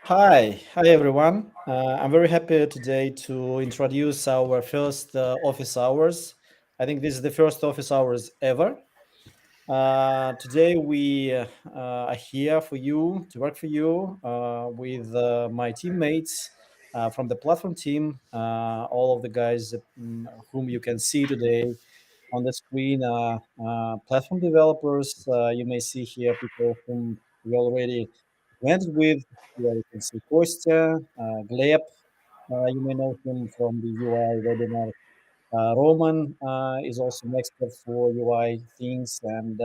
Hi everyone. I'm very happy today to introduce our first office hours. I think this is the first office hours ever. Today we are here for you to work for you with my teammates from the platform team. All of the guys whom you can see today on the screen are platform developers. You may see here people whom we already went with. Here you can see Kostya, Gleb. You may know him from the UI webinar. Roman is also an expert for UI things, and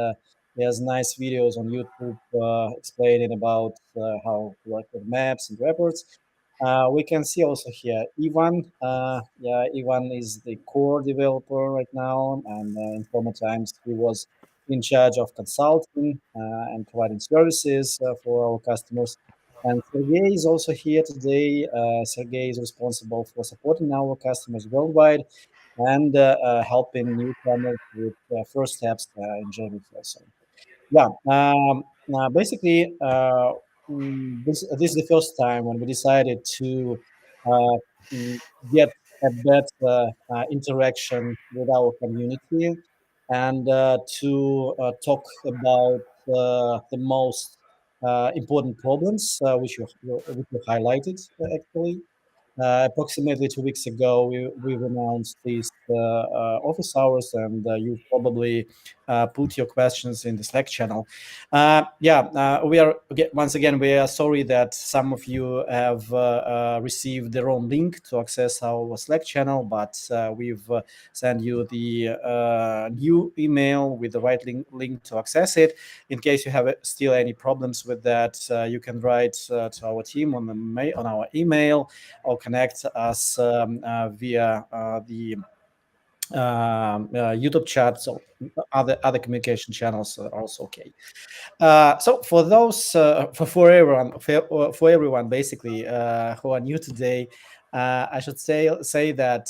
he has nice videos on YouTube explaining about how to work with maps and reports. We can see also here Ivan. Yeah, Ivan is the core developer right now, and in former times he was in charge of consulting and providing services for our customers. And Sergey is also here today. Sergey is responsible for supporting our customers worldwide and helping newcomers with first steps in Jmix also. Yeah, basically, this is the first time when we decided to uh, mm, get a better interaction with our community and to talk about the most important problems which you highlighted actually. Approximately 2 weeks ago, we've announced these office hours, and you probably put your questions in the Slack channel. We are once again we are sorry that some of you have received the wrong link to access our Slack channel, but we've sent you the new email with the right link to access it. In case you have still any problems with that, you can write to our team on on our email or connect us via the YouTube chat. So other communication channels are also okay. So for those for everyone basically who are new today, I should say that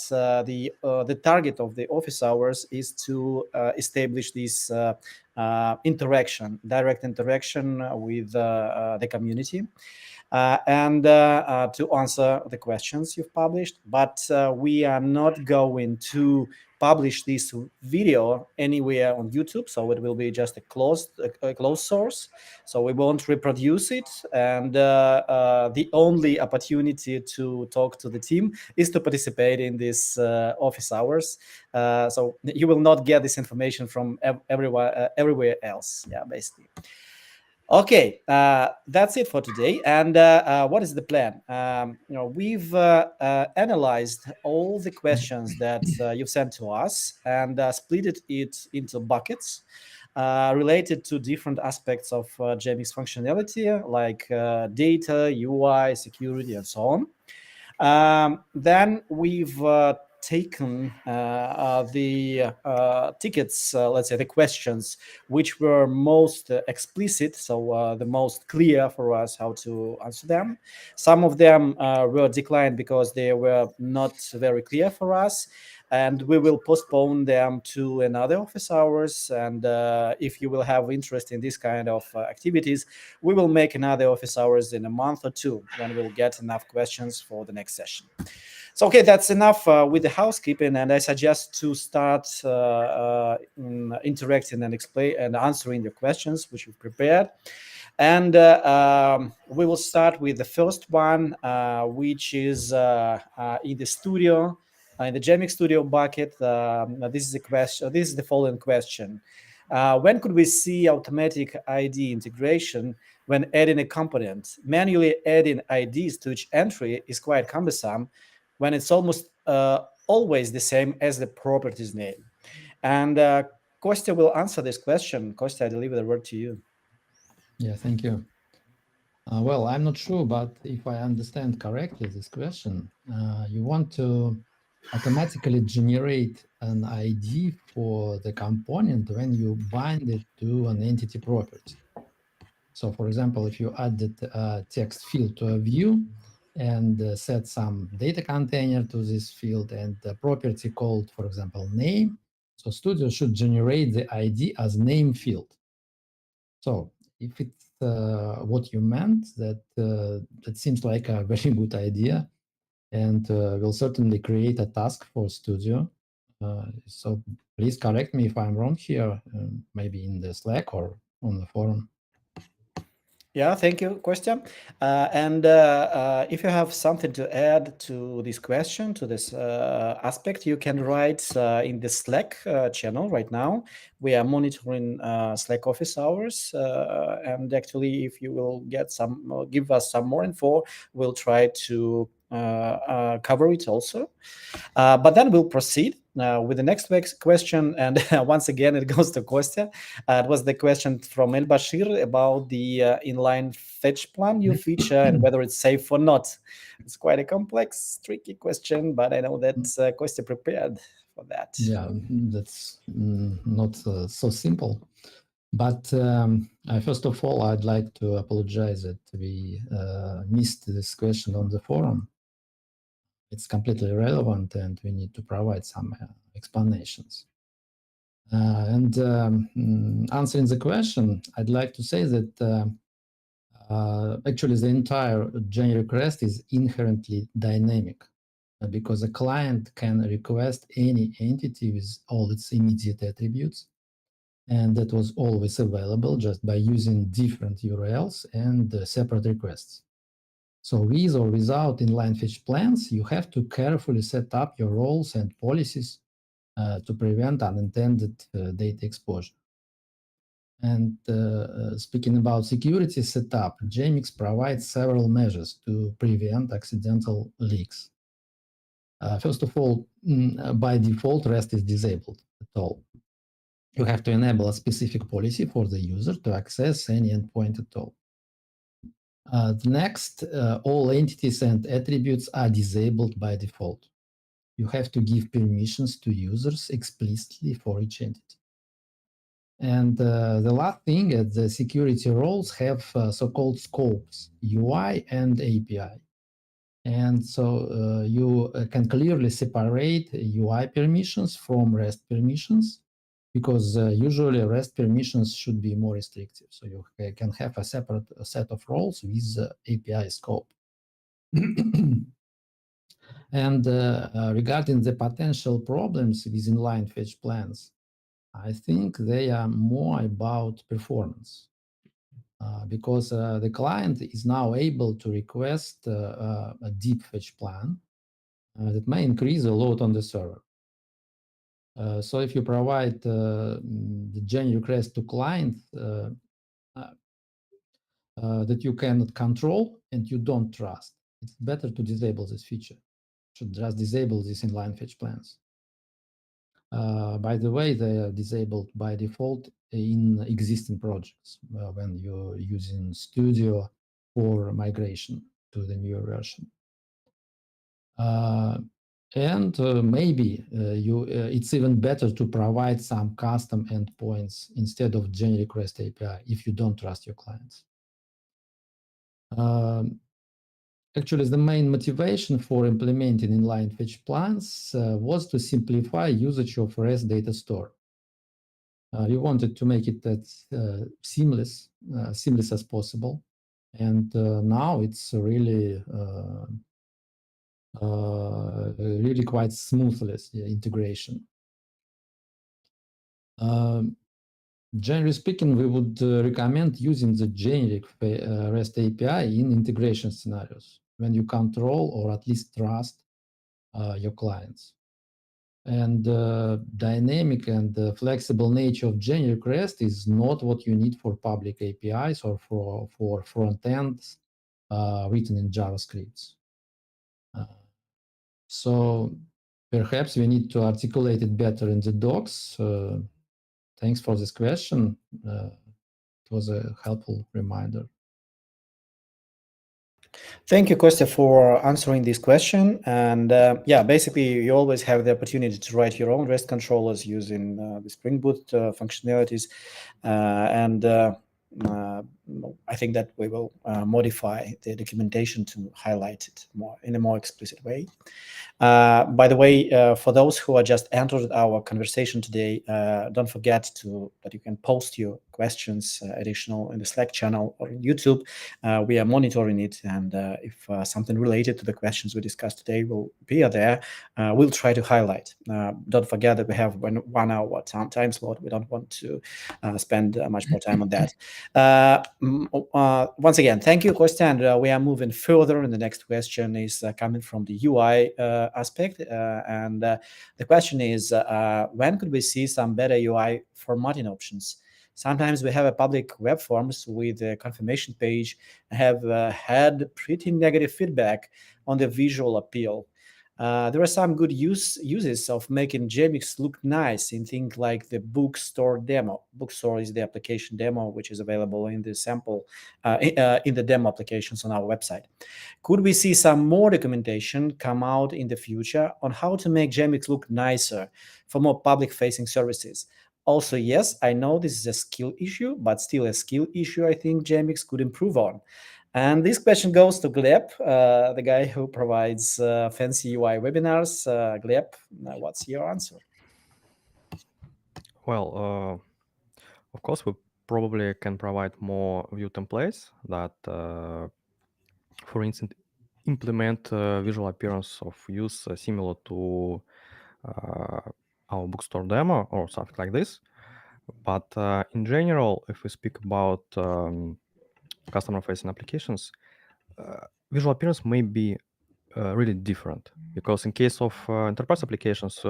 the target of the office hours is to establish this direct interaction with the community and to answer the questions you've published. But we are not going to publish this video anywhere on YouTube, so it will be just a closed source. So we won't reproduce it, and the only opportunity to talk to the team is to participate in these office hours. So you will not get this information from everywhere else. Yeah, basically. Okay, that's it for today. And what is the plan? We've analyzed all the questions that you've sent to us and split it into buckets related to different aspects of JMix functionality, like data, UI, security, and so on. Then we've taken the tickets, let's say the questions, which were most explicit, so the most clear for us how to answer them. Some of them were declined because they were not very clear for us, and we will postpone them to another office hours. And if you will have interest in this kind of activities, we will make another office hours in a month or two when we'll get enough questions for the next session. So, okay, that's enough with the housekeeping, and I suggest to start interacting and explain and answering your questions which you've prepared. And we will start with the first one, which is in the studio, in the Jmix Studio bucket. This is a question. This is the following question: when could we see automatic ID integration when adding a component? Manually adding IDs to each entry is quite cumbersome when it's almost always the same as the property's name. And Kostya will answer this question. Kostya, I deliver the word to you. Yeah, thank you. Well, I'm not sure, but if I understand correctly this question, you want to automatically generate an ID for the component when you bind it to an entity property. So for example, if you added a text field to a view and set some data container to this field and the property called, for example, name, so Studio should generate the ID as name field. So if it's what you meant, that seems like a very good idea, and we'll certainly create a task for Studio. So please correct me if I'm wrong here, maybe in the Slack or on the forum. Yeah, thank you, Kostya. And if you have something to add to this question, to this aspect, you can write in the Slack channel right now. We are monitoring Slack office hours, and actually, if you will get some, give us some more info, we'll try to cover it also. But then we'll proceed with the next question. And once again, it goes to Kostya. It was the question from El Bashir about the inline fetch plan new feature and whether it's safe or not. It's quite a complex, tricky question, but I know that Kostya prepared for that. Yeah, that's not so simple. But first of all, I'd like to apologize that we missed this question on the forum. It's completely irrelevant, and we need to provide some explanations. Answering the question, I'd like to say that actually the entire generic REST is inherently dynamic because a client can request any entity with all its immediate attributes, and that was always available just by using different URLs and separate requests. So with or without inline fetch plans, you have to carefully set up your roles and policies to prevent unintended data exposure. And speaking about security setup, Jmix provides several measures to prevent accidental leaks. First of all, by default, REST is disabled at all. You have to enable a specific policy for the user to access any endpoint at all. Next, all entities and attributes are disabled by default. You have to give permissions to users explicitly for each entity. And the last thing, the security roles have so-called scopes, UI and API. And so you can clearly separate UI permissions from REST permissions, because usually REST permissions should be more restrictive. So you can have a separate set of roles with API scope. And regarding the potential problems with inline fetch plans, I think they are more about performance, because the client is now able to request a deep fetch plan that may increase the load on the server. So if you provide the GEN request to client that you cannot control and you don't trust, it's better to disable this feature. You should just disable these inline fetch plans. By the way, they are disabled by default in existing projects when you're using Studio for migration to the newer version. And maybe it's even better to provide some custom endpoints instead of generic REST API if you don't trust your clients. Actually, the main motivation for implementing inline fetch plans was to simplify usage of REST data store. We wanted to make it as seamless as possible, and now it's really really quite seamless integration. Generally speaking, we would recommend using the generic REST API in integration scenarios when you control or at least trust your clients. And dynamic and flexible nature of generic REST is not what you need for public APIs or for front ends written in JavaScript. So perhaps we need to articulate it better in the docs. Thanks for this question. It was a helpful reminder. Thank you, Kostya, for answering this question. And yeah, basically, you always have the opportunity to write your own REST controllers using the Spring Boot functionalities. And I think that we will modify the documentation to highlight it more in a more explicit way. By the way, for those who are just entered our conversation today, don't forget that you can post your questions additional in the Slack channel or in YouTube. We are monitoring it, and if something related to the questions we discussed today will appear there, we'll try to highlight. Don't forget that we have 1 hour time slot. We don't want to spend much more time on that. Once again, thank you, Kostya. And we are moving further. And the next question is coming from the UI aspect. And the question is, when could we see some better UI formatting options? Sometimes we have a public web forms with a confirmation page have had pretty negative feedback on the visual appeal. There are some good uses of making Jmix look nice in things like the bookstore demo. Bookstore is the application demo, which is available in the sample, in the demo applications on our website. Could we see some more documentation come out in the future on how to make Jmix look nicer for more public-facing services? Also, yes, I know this is a skill issue, but still a skill issue I think Jmix could improve on. And this question goes to Gleb, the guy who provides fancy UI webinars. Gleb, what's your answer? Well, of course, we probably can provide more view templates that, for instance, implement visual appearance of use similar to our bookstore demo or something like this. But in general, if we speak about customer-facing applications, visual appearance may be really different, because in case of enterprise applications,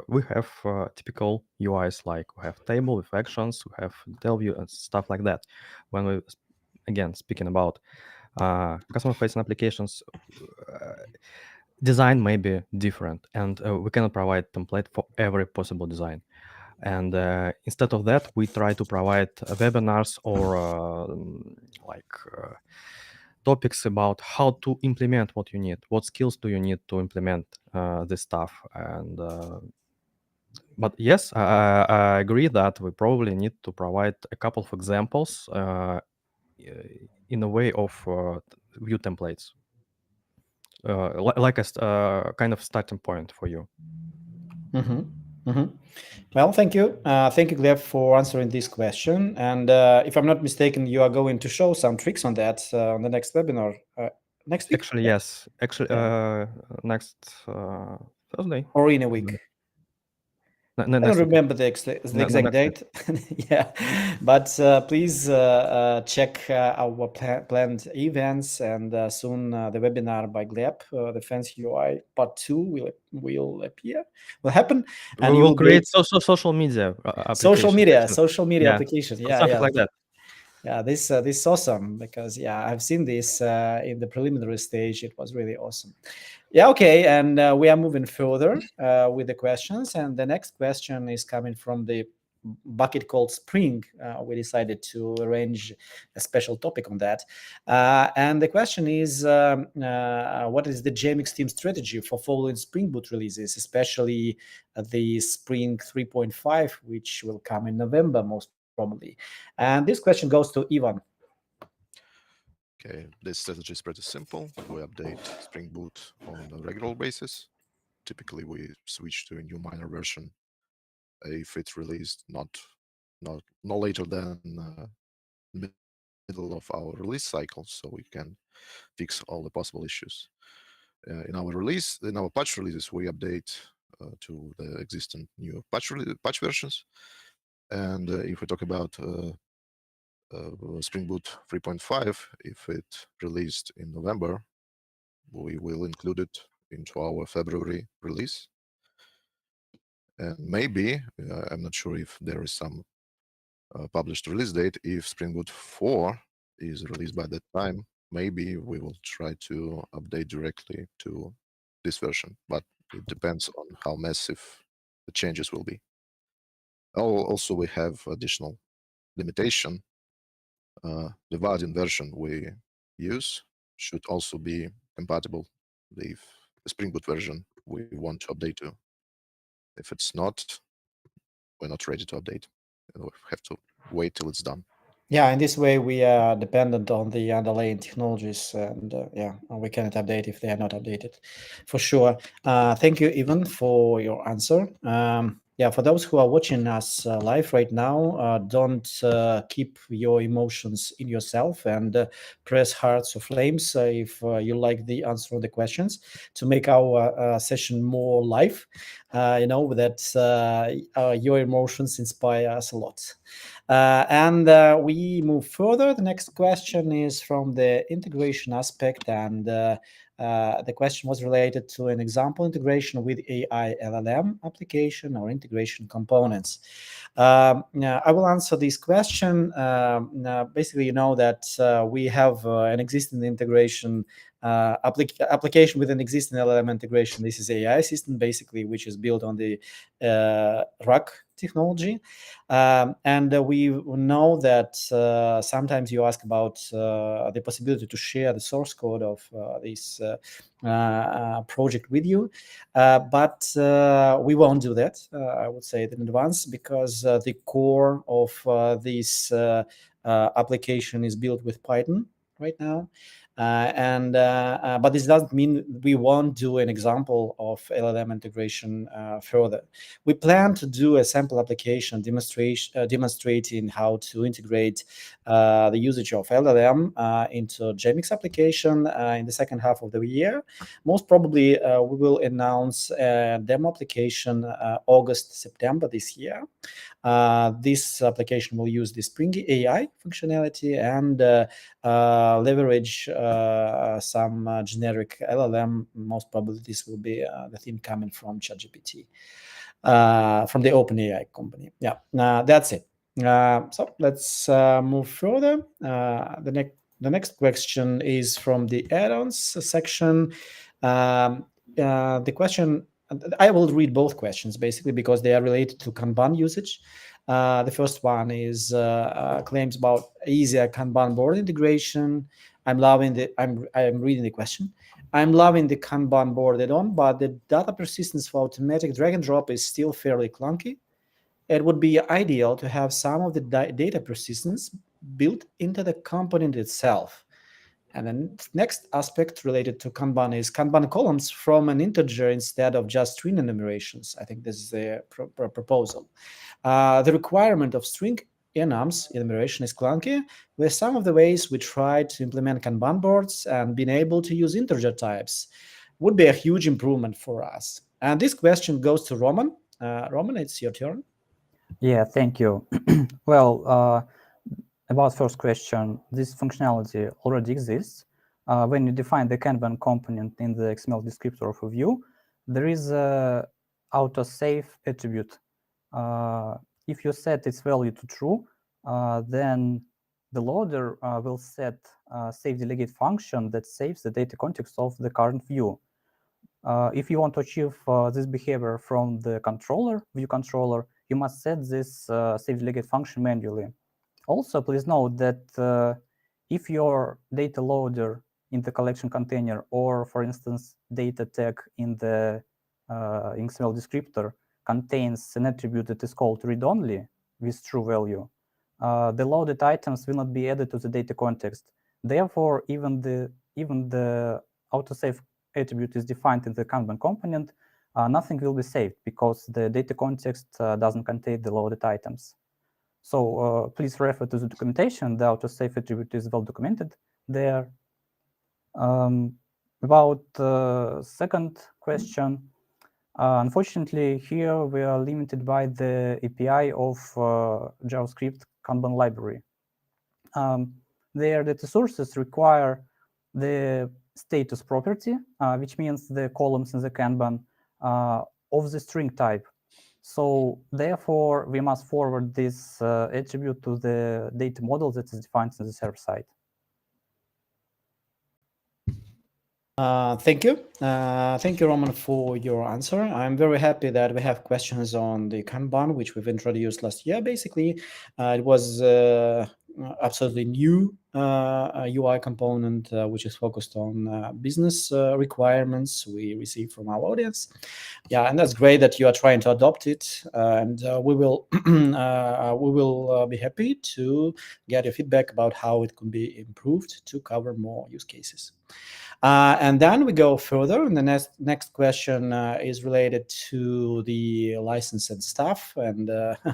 we have typical UIs, like we have table with actions, we have detail view and stuff like that. When we, again, speaking about customer-facing applications, design may be different, and we cannot provide template for every possible design. And instead of that, we try to provide webinars or topics about how to implement what you need, what skills do you need to implement this stuff. And but yes, I agree that we probably need to provide a couple of examples in a way of view templates, like a kind of starting point for you. Mm-hmm. Mm-hmm. Well, thank you. Thank you, Gleb, for answering this question. And if I'm not mistaken, you are going to show some tricks on that on the next webinar next week? Actually, yes. Actually, next Thursday. Or in a week? I don't Next week. remember the exact Next week. date. Yeah, but please check our planned events, and soon the webinar by Gleb, the Fancy UI Part 2 will appear, will happen, and We you will will be create social media applications. social media Yeah, application. Yeah, something yeah. like that. Yeah, this is awesome because I've seen this in the preliminary stage. It was really awesome. Yeah, okay, and we are moving further with the questions, and the next question is coming from the bucket called Spring. We decided to arrange a special topic on that, and the question is, what is the JMix team strategy for following Spring Boot releases, especially the Spring 3.5, which will come in November most probably. And this question goes to Ivan. Okay, this strategy is pretty simple. We update Spring Boot on a regular basis. Typically, we switch to a new minor version if it's released no later than middle of our release cycle, so we can fix all the possible issues. In our patch releases, we update to the existing new patch versions. And if we talk about Spring Boot 3.5, if it released in November, we will include it into our February release. And maybe, I'm not sure if there is some published release date, if Spring Boot 4 is released by that time, maybe we will try to update directly to this version, but it depends on how massive the changes will be. Also, we have additional limitation. The Vaadin version we use should also be compatible with the Spring Boot version we want to update to. If it's not, we're not ready to update. We have to wait till it's done. Yeah, in this way, we are dependent on the underlying technologies, and we cannot update if they are not updated, for sure. Thank you, Ivan, for your answer. For those who are watching us live right now, don't keep your emotions in yourself and press hearts or flames if you like the answer of the questions to make our session more live. You know that your emotions inspire us a lot. We move further. The next question is from the integration aspect, and the question was related to an example integration with AI LLM application or integration components. I will answer this question. Basically, you know that we have an existing integration application with an existing LLM integration. This is AI system, basically, which is built on the RAG technology. We know that sometimes you ask about the possibility to share the source code of this project with you, but we won't do that. I would say it in advance, because the core of this application is built with Python right now. But this doesn't mean we won't do an example of LLM integration further. We plan to do a sample application demonstrating how to integrate the usage of LLM into Jmix application in the second half of the year. Most probably, we will announce a demo application August, September this year. This application will use the Spring AI functionality and leverage some generic LLM. Most probably, this will be the theme coming from ChatGPT, from the OpenAI company. Yeah, that's it. So let's move further. The next question is from the add-ons section. The question, I will read both questions basically because they are related to Kanban usage. The first one is claims about easier Kanban board integration. I'm reading the question. I'm loving the Kanban board add-on, but the data persistence for automatic drag and drop is still fairly clunky. It would be ideal to have some of the data persistence built into the component itself. And then next aspect related to Kanban is Kanban columns from an integer instead of just string enumerations. I think this is the proposal. The requirement of string enums enumeration is clunky. With some of the ways we tried to implement Kanban boards and being able to use integer types would be a huge improvement for us. And this question goes to Roman. Roman, it's your turn. Yeah, thank you. Well, about first question, this functionality already exists. When you define the Kanban component in the XML descriptor of a view, there is a autosave attribute. If you set its value to true, then the loader will set save delegate function that saves the data context of the current view. If you want to achieve this behavior from the view controller, you must set this save delegate function manually. Also, please note that if your data loader in the collection container, or for instance, data tag in the XML descriptor contains an attribute that is called read-only with true value, the loaded items will not be added to the data context. Therefore, even the autosave attribute is defined in the Kanban component, nothing will be saved because the data context doesn't contain the loaded items. So please refer to the documentation. The autosave attribute is well documented there. About the second question, unfortunately, here we are limited by the API of JavaScript Kanban library. Their data sources require the status property, which means the columns in the Kanban of the string type. So therefore, we must forward this attribute to the data model that is defined in the server side. Thank you. Thank you, Roman, for your answer. I'm very happy that we have questions on the Kanban, which we've introduced last year. Basically, it was absolutely new UI component, which is focused on business requirements we receive from our audience. Yeah, and that's great that you are trying to adopt it, and we will be happy to get your feedback about how it could be improved to cover more use cases. And then we go further, and the next question is related to the license and stuff, and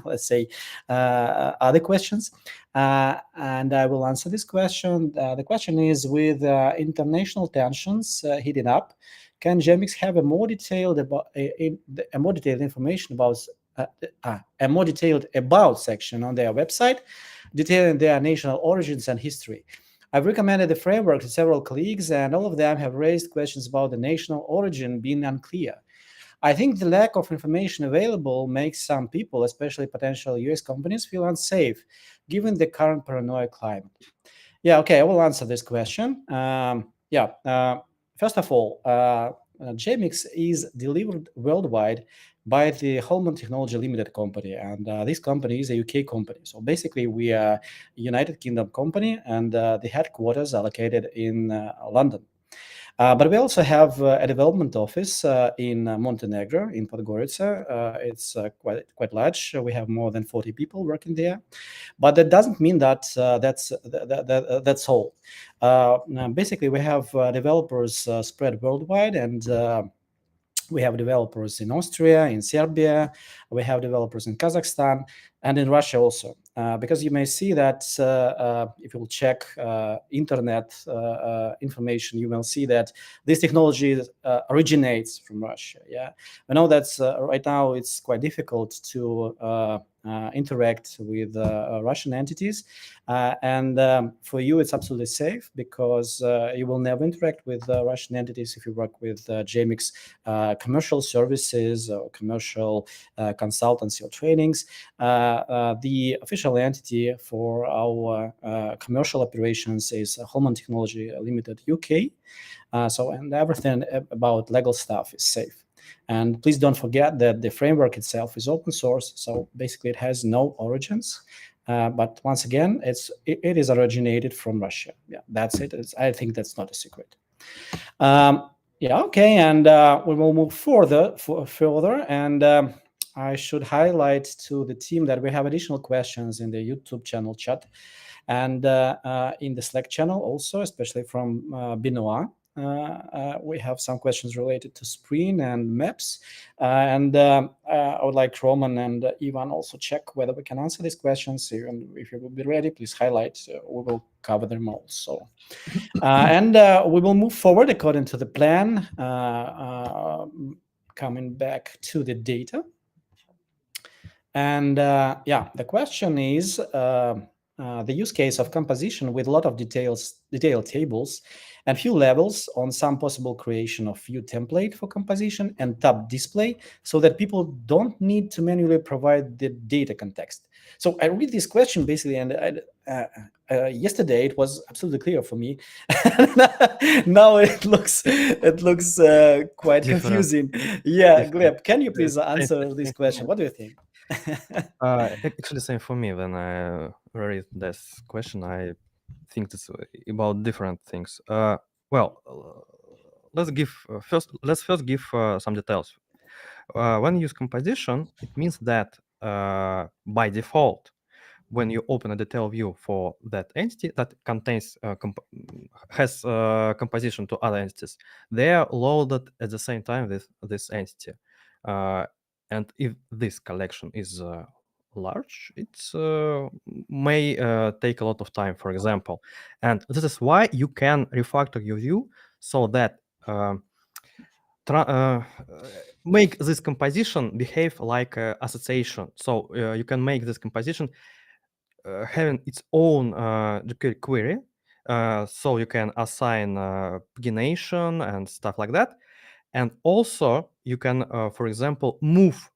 let's say other questions. And I will answer this question. The question is, with international tensions heating up, can Jmix have a more detailed information about a more detailed about section on their website, detailing their national origins and history? I've recommended the framework to several colleagues, and all of them have raised questions about the national origin being unclear. I think the lack of information available makes some people, especially potential US companies, feel unsafe, given the current paranoid climate. Yeah, okay, I will answer this question. First of all, Jmix is delivered worldwide by the Holman Technology Limited company, and this company is a UK company. So basically, we are a United Kingdom company, and the headquarters are located in London. But we also have a development office in Montenegro, in Podgorica. It's quite large. We have more than 40 people working there. But that doesn't mean that that's all. Basically, we have developers spread worldwide, and we have developers in Austria, in Serbia, we have developers in Kazakhstan, and in Russia also. Because you may see that if you will check internet information, you will see that this technology originates from Russia. Yeah, I know that right now it's quite difficult to interact with Russian entities, and for you it's absolutely safe, because you will never interact with Russian entities if you work with Jmix commercial services or commercial consultancy or trainings. The official entity for our commercial operations is Holman Technology Limited UK. And everything about legal stuff is safe. And please don't forget that the framework itself is open source, so basically it has no origins. But once again, it is originated from Russia. Yeah, that's it. I think that's not a secret. Yeah, okay, and we will move further, and I should highlight to the team that we have additional questions in the YouTube channel chat, and in the Slack channel also, especially from Benoit. We have some questions related to Spring and maps, and I would like Roman and Ivan also check whether we can answer these questions. And if you will be ready, please highlight. We will cover them also. And we will move forward according to the plan, coming back to the data. And the question is the use case of composition with a lot of detailed tables and few levels on some possible creation of view template for composition and tab display, so that people don't need to manually provide the data context. So I read this question basically, and yesterday it was absolutely clear for me. Now it looks quite confusing. Yeah, Gleb, can you please answer this question? What do you think? Actually, same for me. When I read this question, I think it's about different things. Let's first give some details. When you use composition, it means that by default, when you open a detail view for that entity that contains has composition to other entities, they are loaded at the same time with this entity. And if this collection is large, it may take a lot of time, for example. And this is why you can refactor your view so that make this composition behave like association. So you can make this composition having its own jQuery query, so you can assign pagination and stuff like that. And also you can, for example, move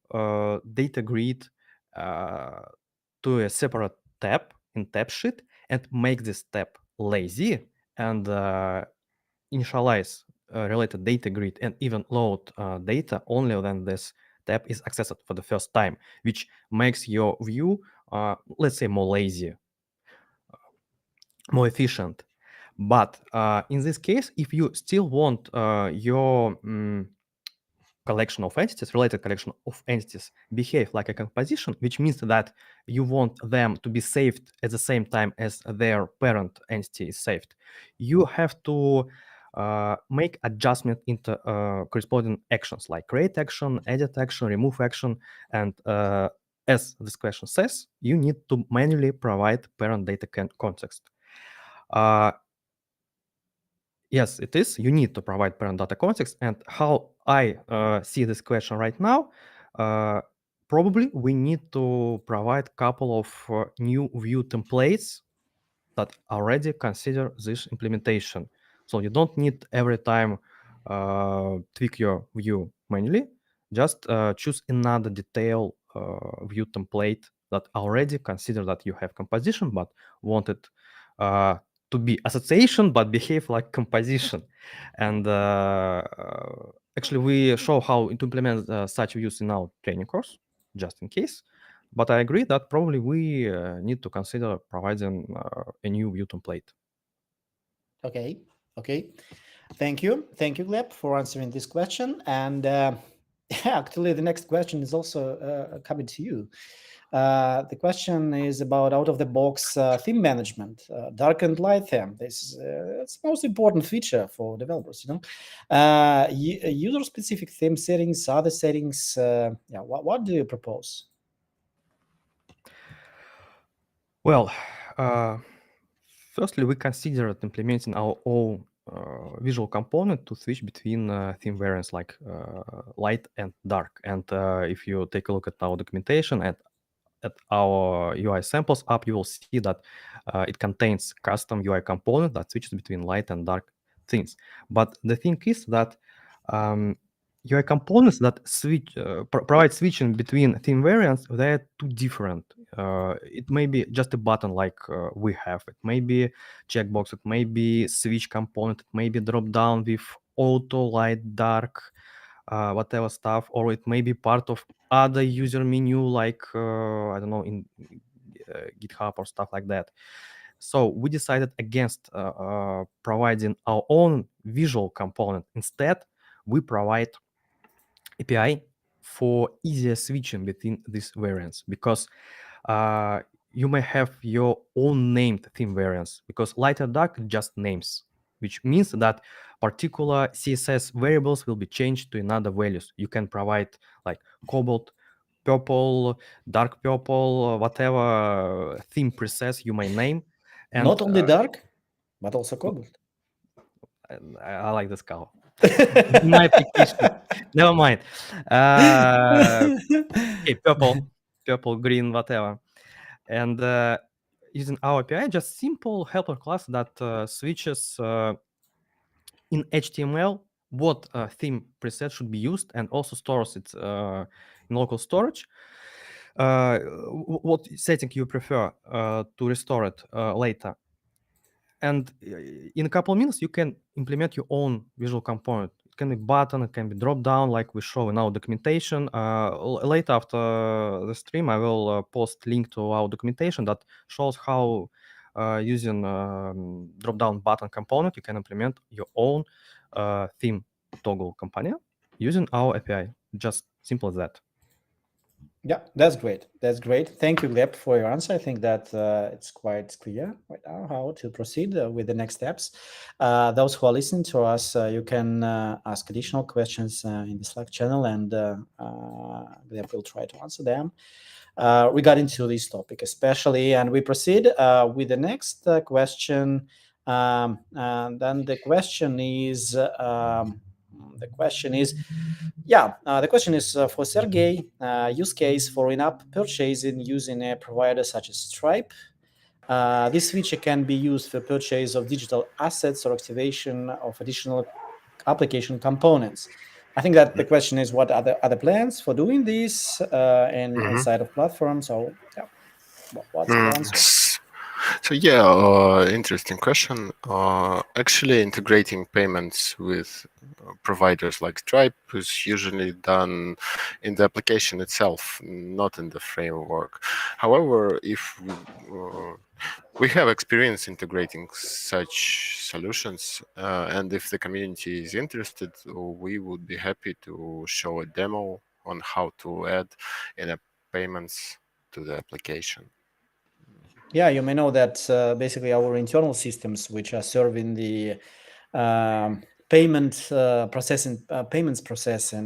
data grid to a separate tab in tab sheet and make this tab lazy and initialize related data grid and even load data only when this tab is accessed for the first time, which makes your view, let's say, more lazy. more efficient. But in this case, if you still want your collection of entities, related collection of entities, behave like a composition, which means that you want them to be saved at the same time as their parent entity is saved, you have to make adjustment into corresponding actions like create action, edit action, remove action, and as this question says, you need to manually provide parent data context. Yes, it is. You need to provide parent data context. And how I see this question right now, probably we need to provide a couple of new view templates that already consider this implementation. So you don't need every time tweak your view manually. Just choose another detail view template that already consider that you have composition, but want it to be association, but behave like composition. And actually, we show how to implement such views in our training course, just in case. But I agree that probably we need to consider providing a new view template. Okay. Thank you, Gleb, for answering this question. And actually, the next question is also coming to you. The question is about out-of-the-box theme management, dark and light theme. This is it's the most important feature for developers. User-specific theme settings, other settings. What do you propose? Well, firstly, we considered implementing our own visual component to switch between theme variants like light and dark. And if you take a look at our documentation at our UI samples app, you will see that it contains custom UI component that switches between light and dark themes. But the thing is that UI components that switch provide switching between theme variants, they're too different. It may be just a button like we have. It may be checkbox. It may be switch component. It may be drop down with auto, light, dark, whatever stuff, or it may be part of other user menu like I don't know, in GitHub or stuff like that. So we decided against providing our own visual component. Instead, we provide API for easier switching between these variants, because you may have your own named theme variants, because light and dark just names, which means that particular CSS variables will be changed to another values. You can provide like cobalt, purple, dark purple, whatever theme presets you may name. And not only dark, but also cobalt. I like this color. In my application, never mind. Okay, purple, green, whatever. And using our API, just simple helper class that switches in HTML what theme preset should be used, and also stores it in local storage. What setting you prefer to restore it later. And in a couple of minutes, you can implement your own visual component. It can be button, it can be drop down, like we show in our documentation. Later after the stream, I will post link to our documentation that shows how using drop down button component, you can implement your own theme toggle companion using our API. Just simple as that. Yeah, that's great. Thank you, Gleb, for your answer. I think that it's quite clear right now how to proceed with the next steps. Those who are listening to us, you can ask additional questions in the Slack channel, and Gleb will try to answer them regarding to this topic especially. And we proceed with the next question. And then the question is for Sergey. Use case for in-app purchasing using a provider such as Stripe. This feature can be used for purchase of digital assets or activation of additional application components. I think that the question is, what are the plans for doing this inside of platform? So, yeah, what's the answer? So yeah, interesting question. Actually, integrating payments with providers like Stripe is usually done in the application itself, not in the framework. However, if we have experience integrating such solutions, and if the community is interested, we would be happy to show a demo on how to add in-app payments to the application. Yeah, you may know that basically our internal systems, which are serving the payments processing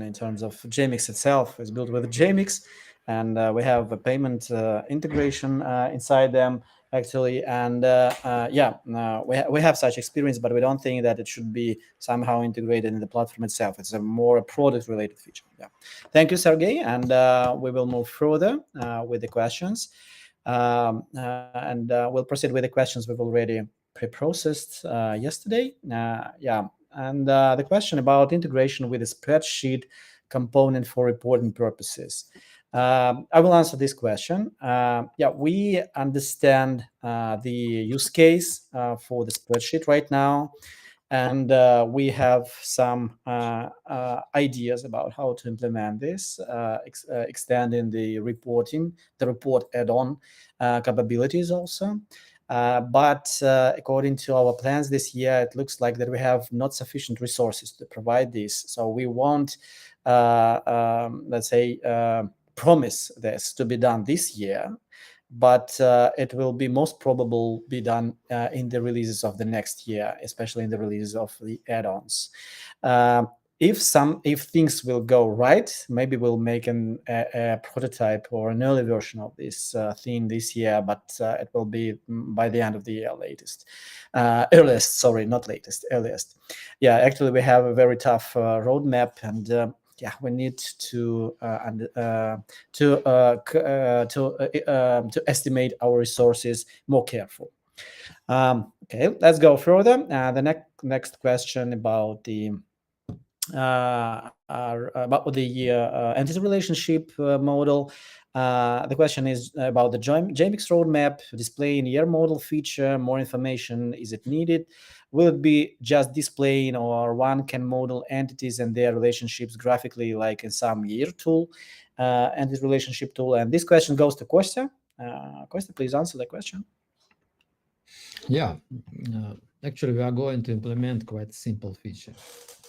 in terms of Jmix itself, is built with Jmix, and we have a payment integration inside them actually. And we have such experience, but we don't think that it should be somehow integrated in the platform itself. It's a more product related feature. Yeah, thank you, Sergey, and we will move further with the questions. We'll proceed with the questions we've already pre-processed yesterday. The question about integration with a spreadsheet component for reporting purposes. I will answer this question. We understand the use case for the spreadsheet right now, and we have some ideas about how to implement this, extending the report add-on capabilities also. But according to our plans this year, it looks like that we have not sufficient resources to provide this. So we won't, promise this to be done this year, but it will be most probable be done in the releases of the next year, especially in the releases of the add-ons. If things will go right, maybe we'll make a prototype or an early version of this theme this year, but it will be by the end of the year earliest. Sorry, not latest, earliest. Yeah, actually, we have a very tough roadmap, and we need to estimate our resources more careful. Okay, let's go further. The next question about the entity relationship model. The question is about the Jmix roadmap, displaying year model feature. More information, is it needed? Will it be just displaying, or one can model entities and their relationships graphically, like in some year tool, entity relationship tool? And this question goes to Kostya. Kostya, please answer the question. Yeah, actually, we are going to implement quite a simple feature.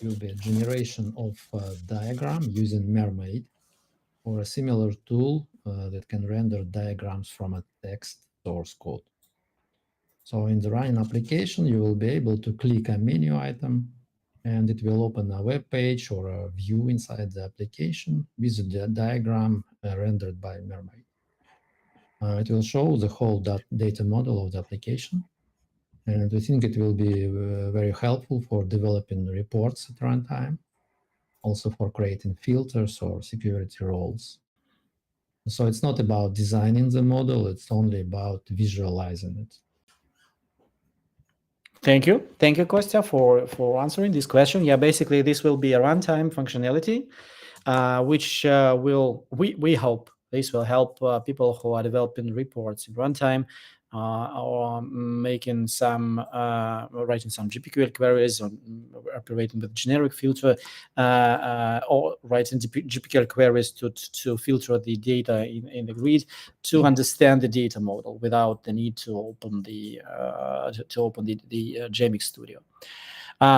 It will be a generation of a diagram using Mermaid, or a similar tool that can render diagrams from a text source code. So in the running application, you will be able to click a menu item, and it will open a web page or a view inside the application with the diagram rendered by Mermaid. It will show the whole data model of the application. And we think it will be very helpful for developing reports at runtime, also for creating filters or security roles. So it's not about designing the model, it's only about visualizing it. Thank you, Kostya, for answering this question. Yeah, basically this will be a runtime functionality, which we hope this will help people who are developing reports in runtime, or making some writing some GPQL queries, or operating with generic filter, or writing GPQL queries to filter the data in the grid, to understand the data model without the need to open the Jmix Studio.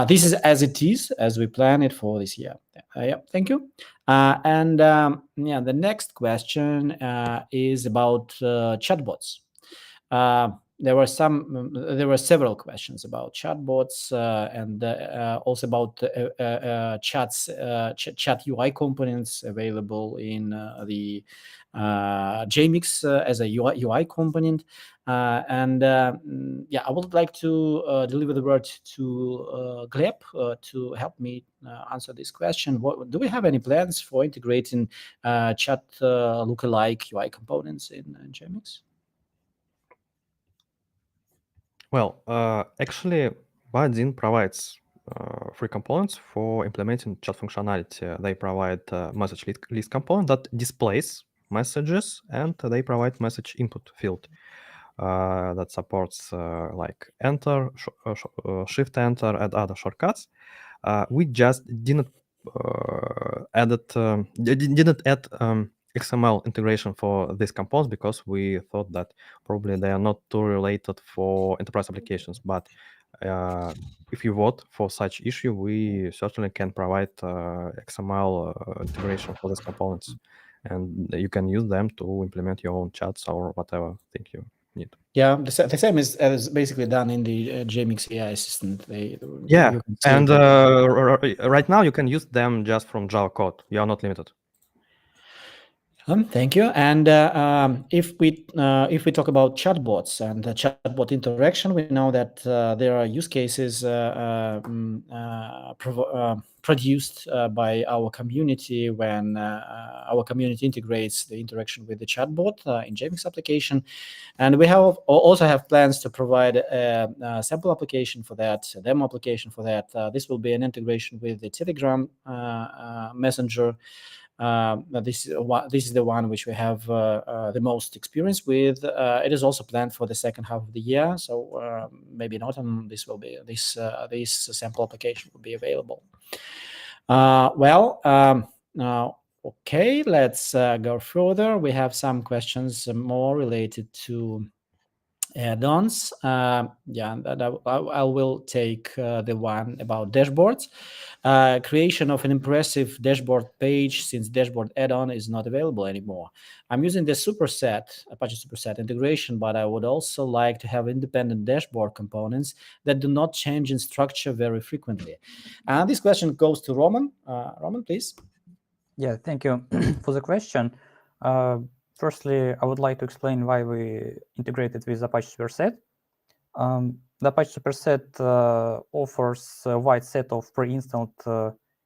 This is as it is, as we plan it for this year. Thank you. The next question is about chatbots. There were several questions about chatbots, and also about chat UI components available in the Jmix as a UI component. I would like to deliver the word to Gleb to help me answer this question. Do we have any plans for integrating chat lookalike UI components in Jmix? Well, actually, Vaadin provides free components for implementing chat functionality. They provide a message list component that displays messages, and they provide message input field. that supports like enter, shift enter, and other shortcuts. We just didn't didn't add XML integration for these components because we thought that probably they are not too related for enterprise applications. But if you vote for such issue, we certainly can provide XML integration for these components, and you can use them to implement your own chats or whatever thing you need. Yeah, the same is basically done in the Jmix AI assistant. Yeah, you can see and it. right now you can use them just from Java code. You are not limited. Thank you. And if we talk about chatbots and chatbot interaction, we know that there are use cases produced by our community when our community integrates the interaction with the chatbot in Jmix application, and we also have plans to provide a sample application for that, a demo application for that. This will be an integration with the Telegram messenger. This is the one which we have the most experience with. It is also planned for the second half of the year, so maybe in autumn this sample application will be available. Okay, let's go further. We have some questions more related to add-ons. I will take the one about dashboards. Creation of an impressive dashboard page since dashboard add-on is not available anymore. I'm using the Apache Superset integration, but I would also like to have independent dashboard components that do not change in structure very frequently. And this question goes to Roman. Roman, please. Yeah, thank you for the question. Firstly, I would like to explain why we integrated with Apache Superset. The Apache Superset offers a wide set of pre-installed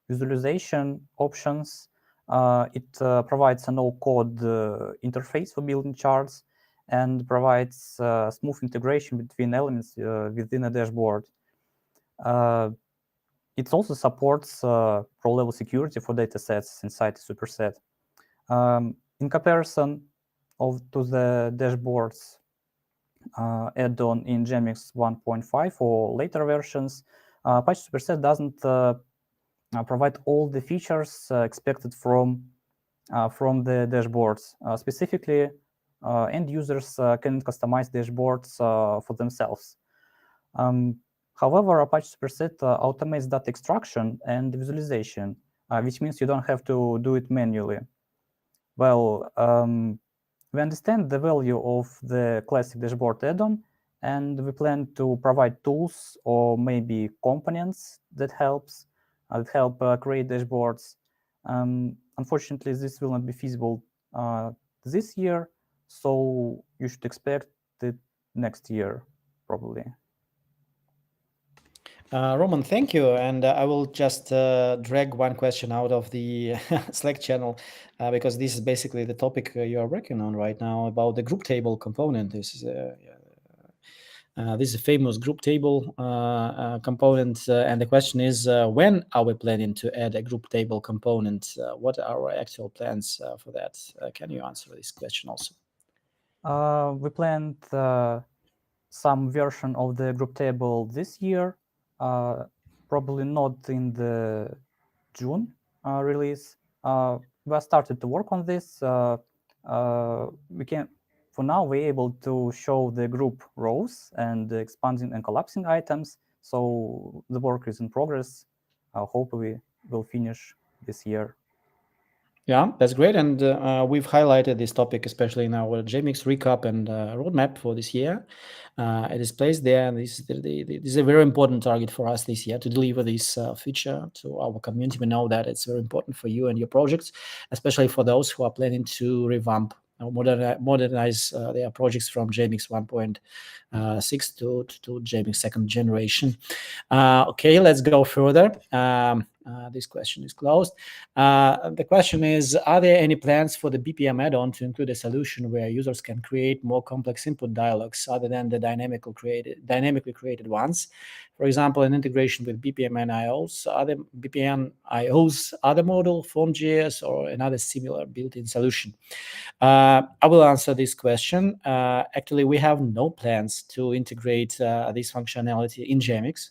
visualization options. It provides a no-code interface for building charts and provides smooth integration between elements within a dashboard. It also supports pro-level security for datasets inside the Superset. In comparison to the dashboards add-on in Jmix 1.5 or later versions, Apache Superset doesn't provide all the features expected from the dashboards. Specifically, end users can customize dashboards for themselves. However, Apache Superset automates data extraction and visualization, which means you don't have to do it manually. Well, we understand the value of the classic dashboard add-on, and we plan to provide tools or maybe components that help create dashboards. Unfortunately, this will not be feasible this year, so you should expect it next year, probably. Roman, thank you. And I will just drag one question out of the Slack channel because this is basically the topic you are working on right now about the group table component. This is a famous group table component. And the question is, when are we planning to add a group table component? What are our actual plans for that? Can you answer this question also? We planned some version of the group table this year. Probably not in the June release. We started to work on this. For now, we're able to show the group rows and the expanding and collapsing items. So the work is in progress. Hopefully, we'll finish this year. Yeah, that's great. And we've highlighted this topic, especially in our Jmix recap and roadmap for this year. It is placed there. And this is a very important target for us this year to deliver this feature to our community. We know that it's very important for you and your projects, especially for those who are planning to revamp or modernize their projects from Jmix 1.6 to Jmix second generation. Okay, let's go further. this question is closed. The question is, are there any plans for the BPM add-on to include a solution where users can create more complex input dialogues other than the dynamically created ones? For example, an integration with BPM IO's other model, Form.js, or another similar built-in solution. I will answer this question. Actually, we have no plans to integrate this functionality in Jmix.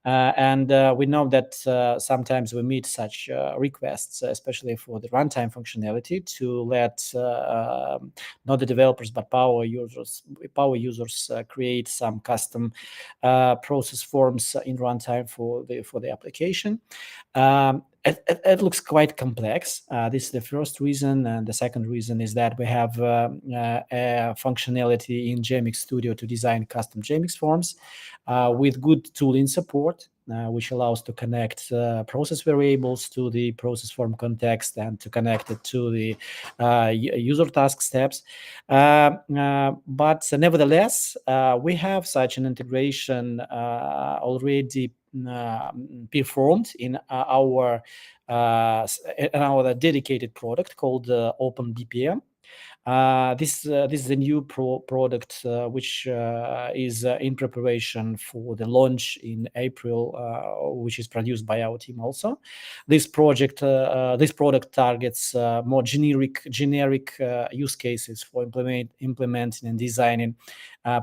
And we know that sometimes we meet such requests, especially for the runtime functionality, to let not the developers but power users create some custom process forms in runtime for the application. It looks quite complex. This is the first reason, and the second reason is that we have a functionality in Jmix Studio to design custom Jmix forms with good tooling support, which allows to connect process variables to the process form context and to connect it to the user task steps. But nevertheless, we have such an integration already performed in our dedicated product called OpenBPM. This is a new product which is in preparation for the launch in April, which is produced by our team also. This product targets more generic use cases for implementing and designing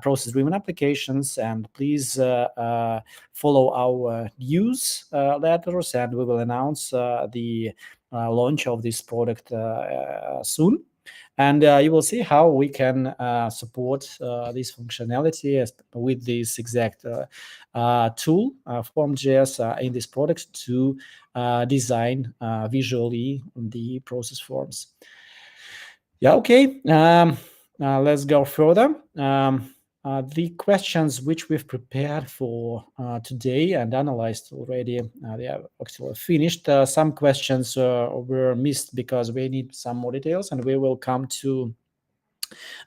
process-driven applications. And please follow our news letters, and we will announce the launch of this product soon. And you will see how we can support this functionality with this exact tool, Form.js, in this product to design visually the process forms. Yeah, okay. Let's go further. The questions which we've prepared for today and analyzed already, they are actually finished. Some questions were missed because we need some more details, and we will come to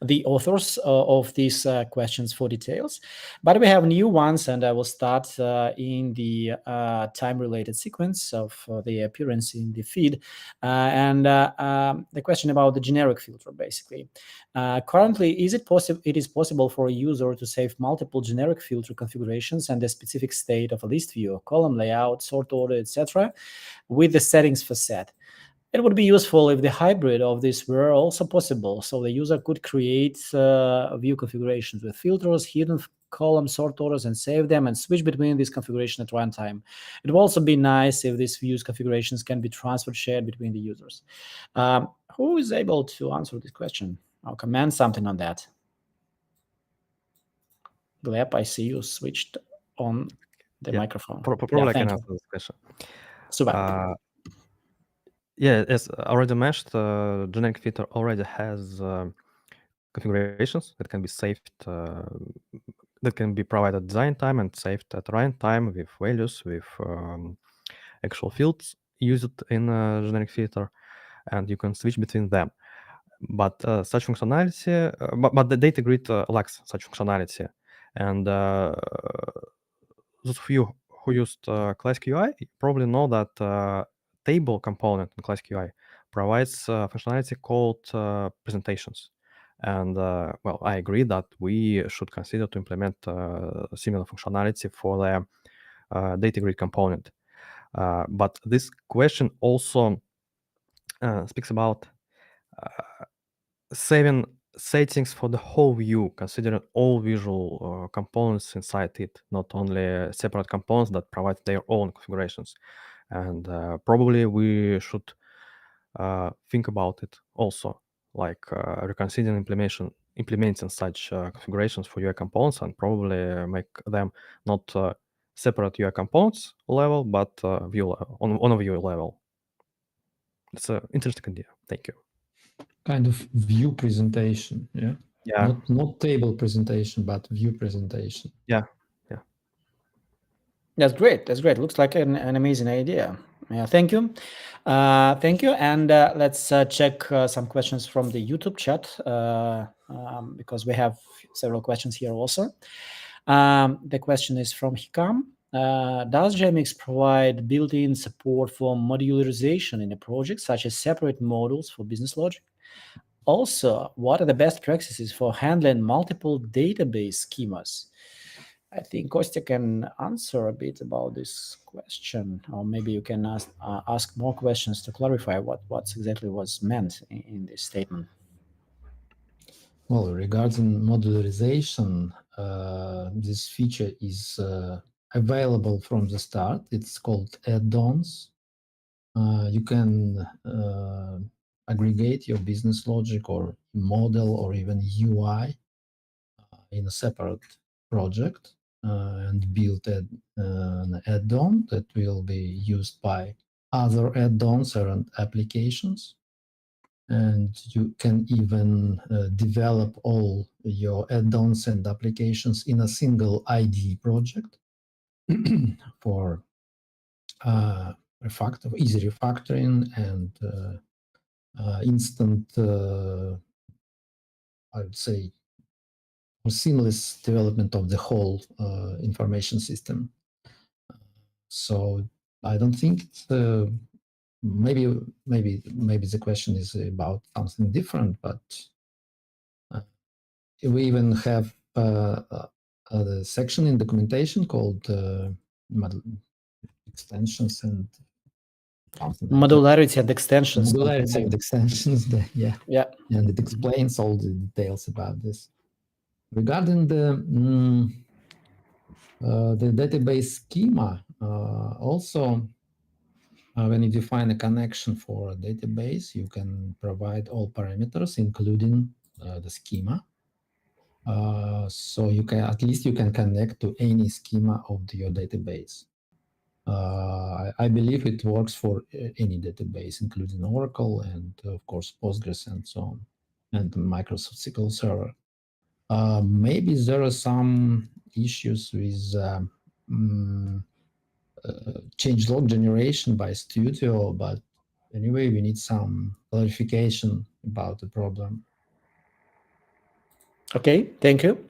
the authors of these questions for details. But we have new ones, and I will start in the time-related sequence of the appearance in the feed. And the question about the generic filter, basically. Currently, it is possible for a user to save multiple generic filter configurations and the specific state of a list view, column layout, sort order, etc., with the settings for set. It would be useful if the hybrid of this were also possible, so the user could create view configurations with filters, hidden column sort orders, and save them and switch between these configurations at runtime. It would also be nice if these views configurations can be transferred, shared between the users. Who is able to answer this question? I'll comment something on that. Gleb, I see you switched on the microphone. Probably I can answer this question. Super. Yeah, as already mentioned, generic filter already has configurations that can be saved, that can be provided design time and saved at runtime with values, with actual fields used in generic filter, and you can switch between them. But such functionality, but the data grid lacks such functionality, and those of you who used Classic UI probably know that table component in Classic UI provides functionality called presentations. And well, I agree that we should consider to implement similar functionality for the data grid component. But this question also speaks about saving settings for the whole view, considering all visual components inside it, not only separate components that provide their own configurations. And probably we should think about it also, like reconsidering implementing such configurations for UI components, and probably make them not separate UI components level, but view on a view level. It's an interesting idea. Thank you. Kind of view presentation, yeah? Yeah. Not table presentation, but view presentation. Yeah. That's great. Looks like an amazing idea. Yeah, thank you. And let's check some questions from the YouTube chat, because we have several questions here also. The question is from Hikam. does Jmix provide built-in support for modularization in a project, such as separate modules for business logic? Also, what are the best practices for handling multiple database schemas? I think Kostya can answer a bit about this question, or maybe you can ask more questions to clarify what exactly was meant in this statement. Well, regarding modularization, this feature is available from the start. It's called add-ons. You can aggregate your business logic or model or even UI in a separate project and build an add-on that will be used by other add-ons and applications. And you can even develop all your add-ons and applications in a single IDE project for easy refactoring and instant, I would say, seamless development of the whole information system. So I don't think it's maybe the question is about something different, but we even have a section in documentation called extensions and modularity and extensions. Modularity and extensions, yeah. And it explains all the details about this. Regarding the database schema, also when you define a connection for a database, you can provide all parameters, including the schema. So you can at least connect to any schema of your database. I believe it works for any database, including Oracle and of course Postgres and so on, and Microsoft SQL Server. Maybe there are some issues with changelog generation by Studio, but anyway, we need some clarification about the problem. Okay, thank you.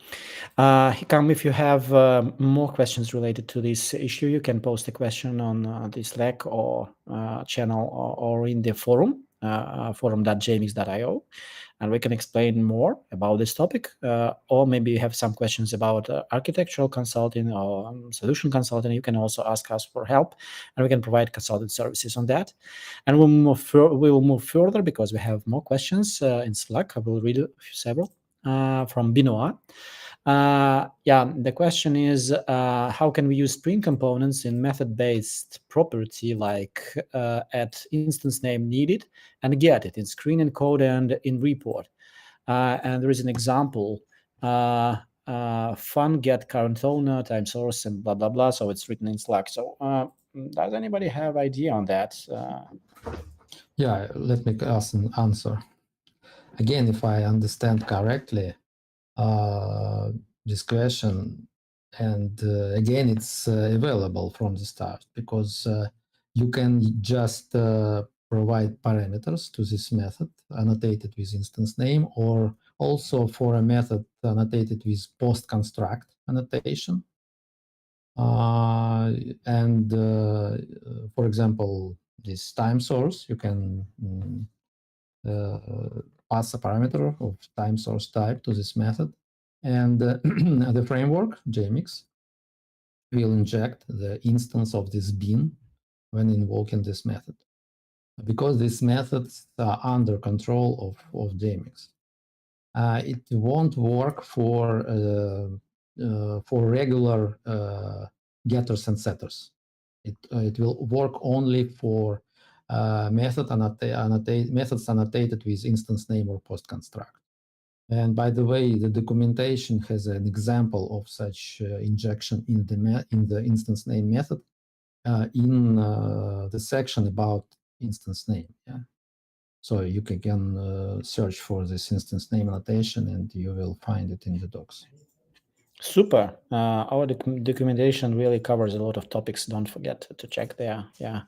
Hikam, if you have more questions related to this issue, you can post a question on the Slack or channel or in the forum, forum.jmix.io, and we can explain more about this topic. Or maybe you have some questions about architectural consulting or solution consulting. You can also ask us for help, and we can provide consulting services on that. And we will move further because we have more questions in Slack. I will read several. From Binoa. The question is, how can we use Spring components in method-based property like at instance name needed and get it in screen encode and in report? And there is an example, fun get current owner, time source, and blah, blah, blah. So it's written in Slack. So does anybody have idea on that? Yeah, let me ask an answer. Again, if I understand correctly, this question, and again, it's available from the start because you can just provide parameters to this method annotated with instance name, or also for a method annotated with post construct annotation. And for example, this time source, you can pass a parameter of time source type to this method, and the framework Jmix will inject the instance of this bin when invoking this method, because these methods are under control of Jmix. It won't work for regular getters and setters. It will work only for methods annotated with instance name or post construct. And by the way, the documentation has an example of such injection in the instance name method in the section about instance name. Yeah. So you can search for this instance name annotation and you will find it in the docs. Super. Our documentation really covers a lot of topics. Don't forget to check there. Yeah.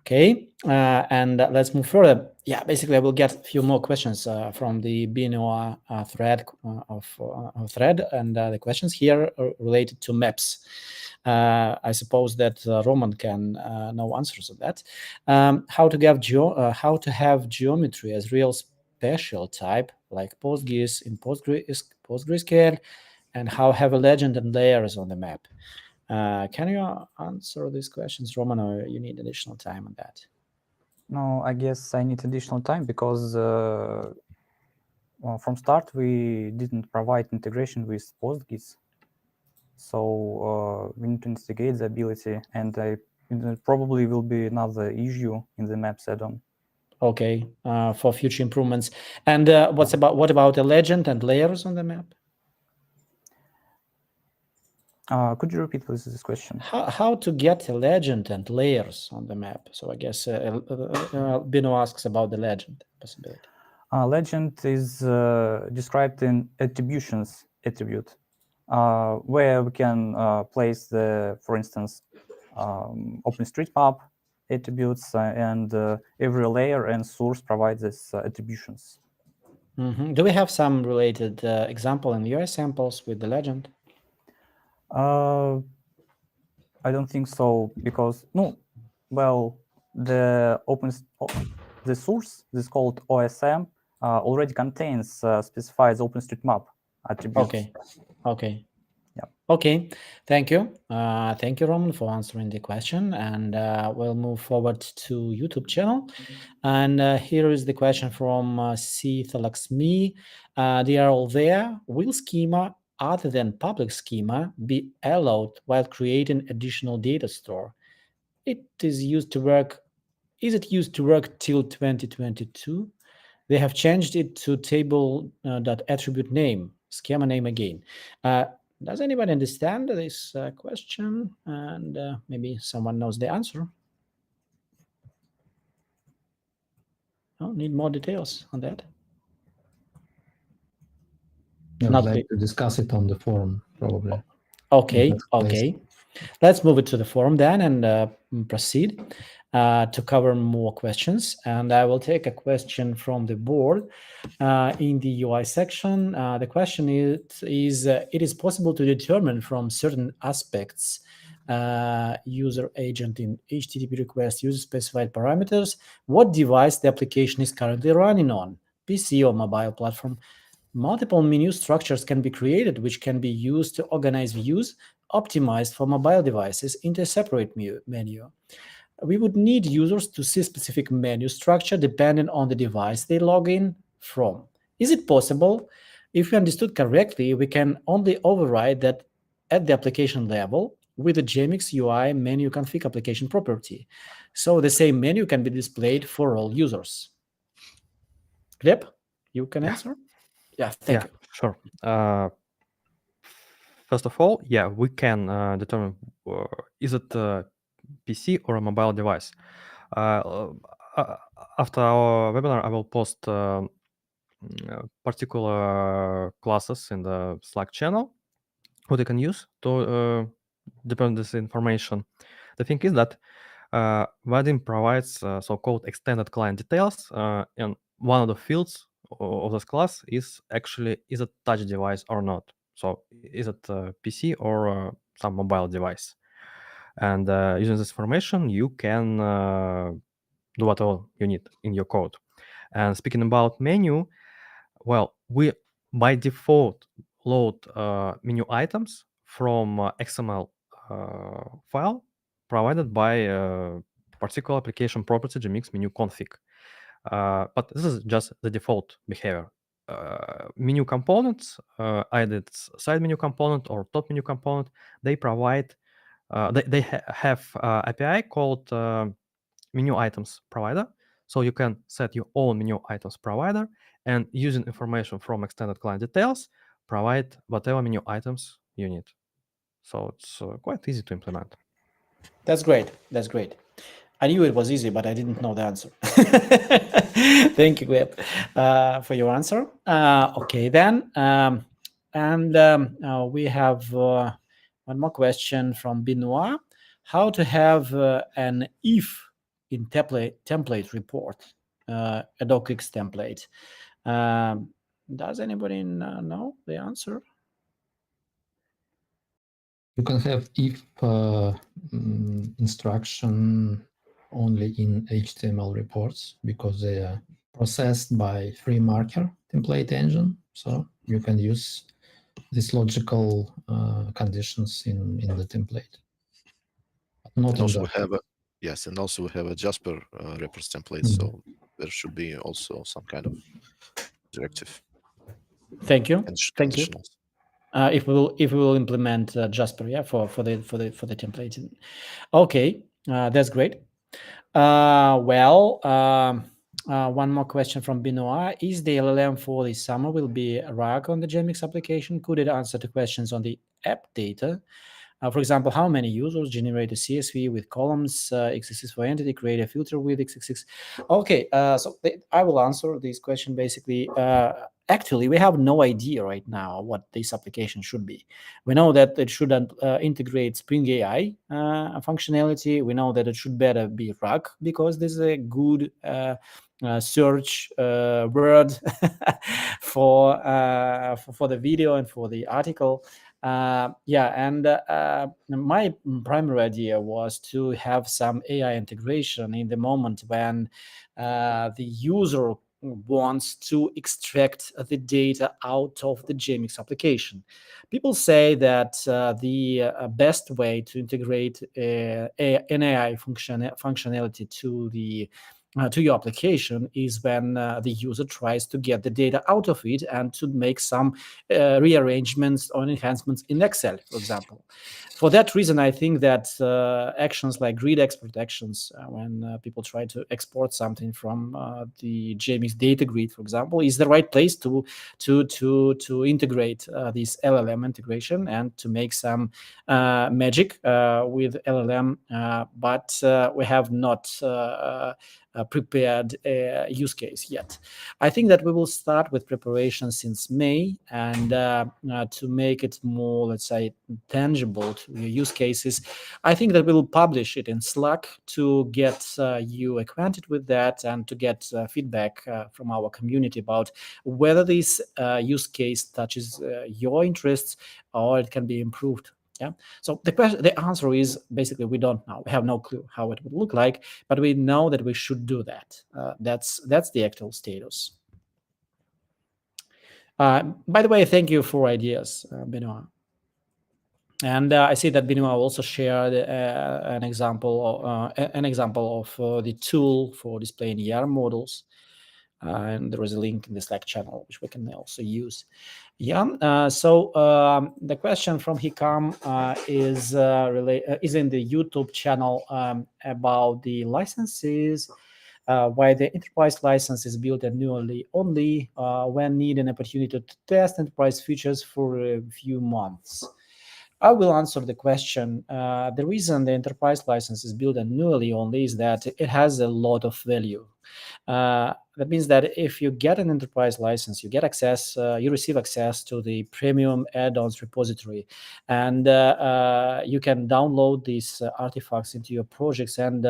Okay. And let's move further. Yeah, basically, I will get a few more questions from the BNOA thread thread, and the questions here are related to maps. I suppose that Roman can know answers on that. How to have geometry as real special type, like PostGIS in PostgreSQL, and how have a legend and layers on the map. Can you answer these questions, Roman, or you need additional time on that? No, I guess I need additional time because well, from start we didn't provide integration with PostGIS. So we need to investigate the ability, and it probably will be another issue in the maps add-on. Okay, for future improvements. And what about a legend and layers on the map? Could you repeat please this question? How to get a legend and layers on the map? So I guess Bino asks about the legend possibility. Legend is described in attributions attribute, where we can place the, for instance, OpenStreetMap attributes, and every layer and source provides these attributions. Do we have some related example in UI samples with the legend? I don't think so, because the source, this called OSM, already contains specifies OpenStreetMap attributes. Okay. Yeah. Okay. Thank you. Thank you, Roman, for answering the question. And we'll move forward to YouTube channel. And here is the question from C. Thalaxmi. They are all there. Will schema other than public schema be allowed while creating additional data store? Is it used to work till 2022? They have changed it to table.attribute name, schema name again. Does anybody understand this question? And maybe someone knows the answer. Oh, need more details on that. I Not would like clear. to discuss it on the forum, probably. Okay. Let's move it to the forum then and proceed to cover more questions. And I will take a question from the board in the UI section. The question is it is possible to determine from certain aspects user agent in HTTP request user specified parameters what device the application is currently running on, PC or mobile platform. Multiple menu structures can be created, which can be used to organize views optimized for mobile devices into a separate menu. We would need users to see specific menu structure depending on the device they log in from. Is it possible? If we understood correctly, we can only override that at the application level with the Jmix UI menu config application property. So the same menu can be displayed for all users. Gleb, you can answer? Yeah, thank you. Sure. First of all, we can determine is it a PC or a mobile device. After our webinar, I will post particular classes in the Slack channel what you can use to determine this information. The thing is that Vaadin provides so-called extended client details, and one of the fields of this class is actually is it touch device or not. So is it a PC or some mobile device? And using this information, you can do whatever you need in your code. And speaking about menu, well, we by default load menu items from XML file provided by particular application property Jmix menu config. But this is just the default behavior. Menu components, either it's side menu component or top menu component, they provide, they have API called menu items provider. So you can set your own menu items provider and using information from extended client details, provide whatever menu items you need. So it's quite easy to implement. That's great. I knew it was easy, but I didn't know the answer. Thank you, Gleb, for your answer. Okay, then. We have one more question from Benoit. How to have an if in template report, a docx template. Does anybody know the answer? You can have if instruction only in HTML reports because they are processed by free marker template engine. So you can use these logical conditions in the template, but not And in also we Jasper. have a yes, and also we have a Jasper reference template, so there should be also some kind of directive Thank you. and Thank you. conditionals. If we will implement Jasper, yeah, for the template. Okay, that's great. One more question from Benoit. Is the LLM for the summer will be a RAG on the Jmix application? Could it answer the questions on the app data? For example, how many users generate a CSV with columns, XXX for entity, create a filter with XXX? Okay, I will answer this question basically. Actually, we have no idea right now what this application should be. We know that it should integrate Spring AI functionality. We know that it should better be RAG because this is a good search word for the video and for the article. My primary idea was to have some AI integration in the moment when the user wants to extract the data out of the Jmix application. People say that the best way to integrate an AI functionality to your application is when the user tries to get the data out of it and to make some rearrangements or enhancements in Excel, for example. For that reason, I think that actions like grid export actions, when people try to export something from the Jmix data grid, for example, is the right place to integrate this LLM integration and to make some magic with LLM. But we have not prepared use case yet. I think that we will start with preparation since May, and to make it more, let's say, tangible to your use cases, I think that we will publish it in Slack to get you acquainted with that and to get feedback from our community about whether this use case touches your interests or it can be improved. Yeah. So the answer is basically we don't know. We have no clue how it would look like, but we know that we should do that. That's the actual status. By the way, thank you for ideas, Benoit. And I see that Benoit also shared an example of the tool for displaying ER models. And there is a link in the Slack channel which we can also use. The question from Hikam is in the YouTube channel about the licenses. Why the enterprise license is built annually only when need an opportunity to test enterprise features for a few months. I will answer the question. The reason the enterprise license is built annually only is that it has a lot of value. That means that if you get an enterprise license, you get access, you receive access to the premium add-ons repository, and you can download these artifacts into your projects and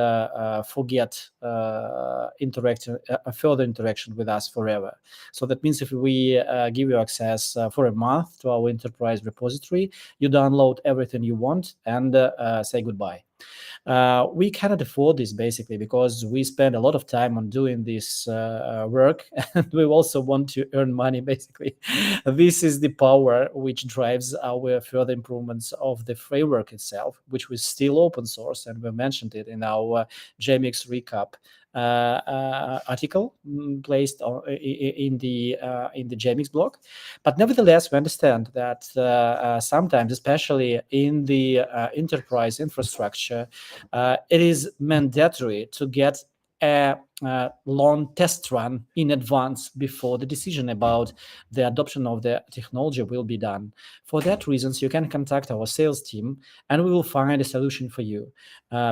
forget further interaction with us forever. So that means if we give you access for a month to our enterprise repository, you download everything you want and say goodbye. We cannot afford this basically because we spend a lot of time on doing this work, and we also want to earn money basically. This is the power which drives our further improvements of the framework itself, which was still open source, and we mentioned it in our Jmix recap article placed in the Jmix blog. But nevertheless, we understand that sometimes, especially in the enterprise infrastructure, it is mandatory to get a long test run in advance before the decision about the adoption of the technology will be done. For that reasons, you can contact our sales team and we will find a solution for you.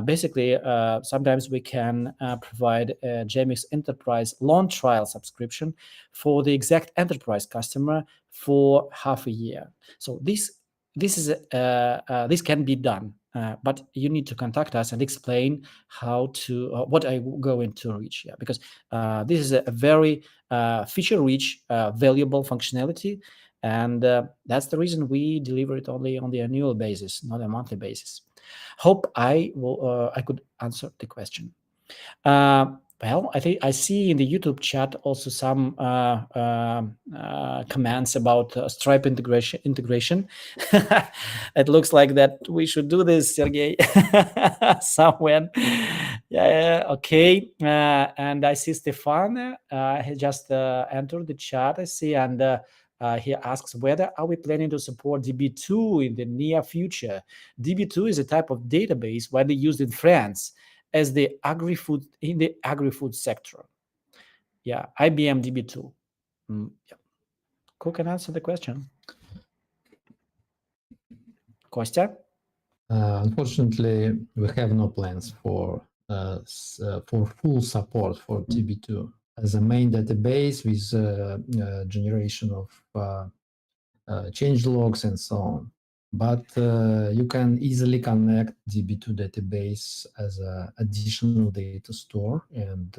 Basically, sometimes we can provide a Jmix Enterprise long trial subscription for the exact enterprise customer for half a year. So this can be done. But you need to contact us and explain how to what are you going to reach. Because this is a very feature-rich, valuable functionality, And that's the reason we deliver it only on the annual basis, not a monthly basis. Hope I could answer the question. Well, I think I see in the YouTube chat also some comments about Stripe integration. It looks like that we should do this, Sergey, somewhere. Yeah, okay. And I see Stefan. He just entered the chat, I see, and he asks whether are we planning to support DB2 in the near future. DB2 is a type of database widely used in France as the agri-food in the agri-food sector. Yeah, IBM DB2. Yeah. Who can answer the question? Kostya? Unfortunately, we have no plans for full support for DB2 as a main database with generation of change logs and so on. But you can easily connect DB2 database as an additional data store and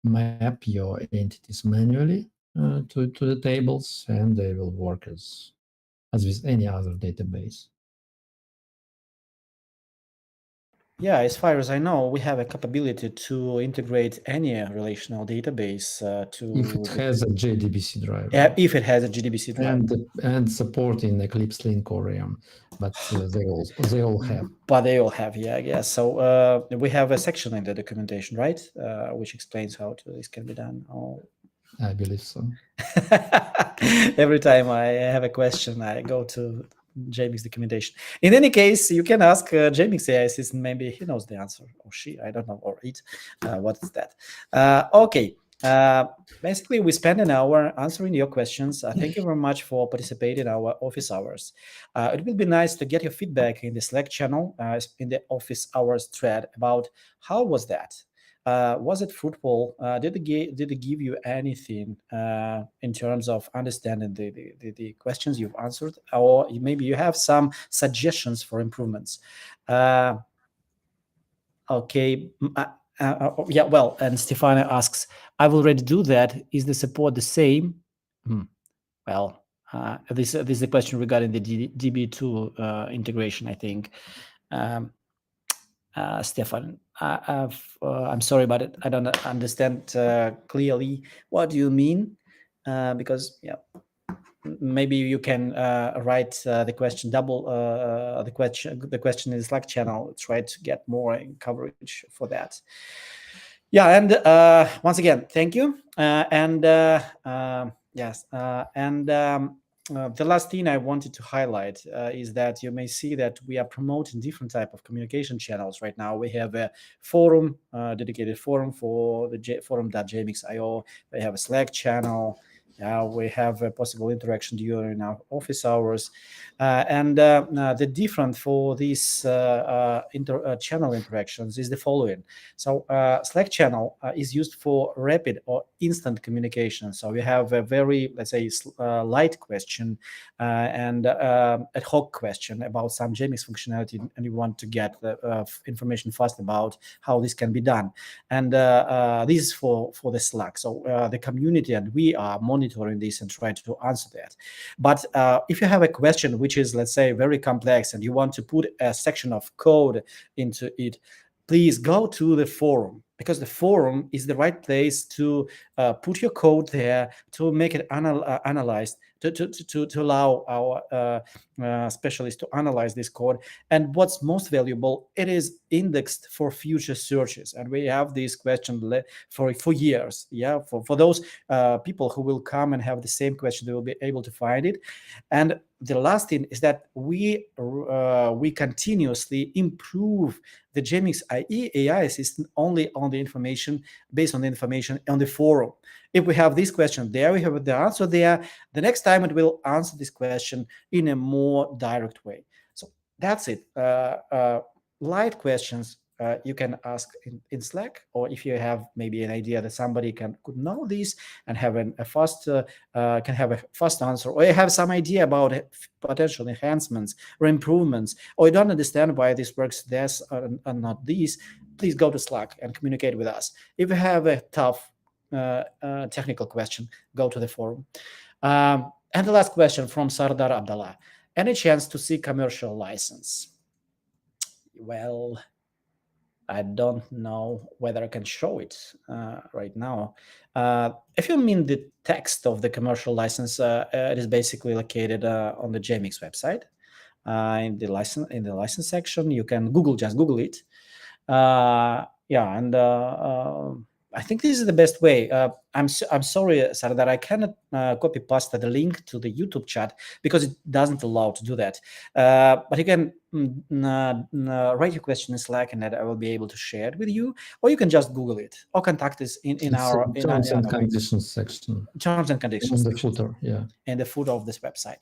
map your entities manually to the tables, and they will work as with any other database. Yeah, as far as I know, we have a capability to integrate any relational database to If it has a JDBC driver. If it has a JDBC driver. And supporting Eclipse Link or RAM, but they all have. But they all have, yeah. So we have a section in the documentation, right, which explains how this can be done. I believe so. Every time I have a question, I go to Jmix documentation. In any case, you can ask Jmix AI assistant. Maybe he knows the answer, or she. I don't know, or it. What is that? Okay. Basically, we spend an hour answering your questions. Thank you very much for participating in our office hours. It will be nice to get your feedback in the Slack channel, in the office hours thread about how was that. Was it fruitful? Did it give you anything in terms of understanding the questions you've answered, or maybe you have some suggestions for improvements? Okay. Yeah, well, and Stefano asks, I've already do that. Is the support the same? Well, this is a question regarding the DB2 integration, I think. Stefan, I'm sorry about it. I don't understand clearly what you mean, because yeah, maybe you can write the question the question in the Slack channel. Try to get more coverage for that. Yeah, and once again, thank you. Yes, the last thing I wanted to highlight is that you may see that we are promoting different type of communication channels right now. We have a forum, dedicated forum for the forum.jmix.io. We have a Slack channel. We have a possible interaction during our office hours. The difference for these channel interactions is the following. So Slack channel is used for rapid or instant communication. So we have a very, let's say, light question and ad hoc question about some Jmix functionality, and you want to get the information fast about how this can be done. And this is for the Slack. So the community and we are monitoring this and try to answer that. But if you have a question which is, let's say, very complex and you want to put a section of code into it, please go to the forum, because the forum is the right place to put your code there, to make it analyzed, to allow our specialists to analyze this code. And what's most valuable, it is indexed for future searches. And we have this question for years. Yeah, for those people who will come and have the same question, they will be able to find it. And the last thing is that we continuously improve the Jmix AI assistant only on the information, based on the information on the forum. If we have this question there, we have the answer there. The next time it will answer this question in a more direct way. So that's it. Light questions you can ask in Slack, or if you have maybe an idea that somebody could know this and have a fast answer, or you have some idea about potential enhancements or improvements, or you don't understand why this works this and not this, please go to Slack and communicate with us. If you have a tough technical question, go to the forum. And the last question from Sardar Abdallah. Any chance to see commercial license? Well, I don't know whether I can show it right now. If you mean the text of the commercial license, it is basically located on the Jmix website. In the license section, you can just Google it. Yeah, and I think this is the best way. I'm sorry, Sardar, I cannot copy paste the link to the YouTube chat because it doesn't allow to do that. But you can write your question in Slack, and I will be able to share it with you. Or you can just Google it or contact us in our terms and conditions section. Terms and conditions. In the footer, yeah. In the footer of this website.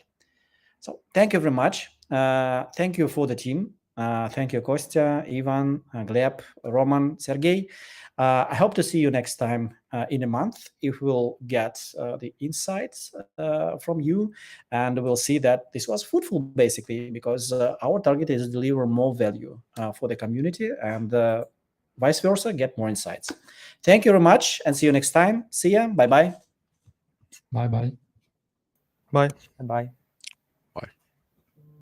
So thank you very much. Thank you for the team. Thank you, Kostya, Ivan, Gleb, Roman, Sergey. I hope to see you next time in a month if we'll get the insights from you, and we'll see that this was fruitful, basically, because our target is to deliver more value for the community and vice versa, get more insights. Thank you very much, and see you next time. See ya. Bye-bye. Bye-bye. Bye. Bye.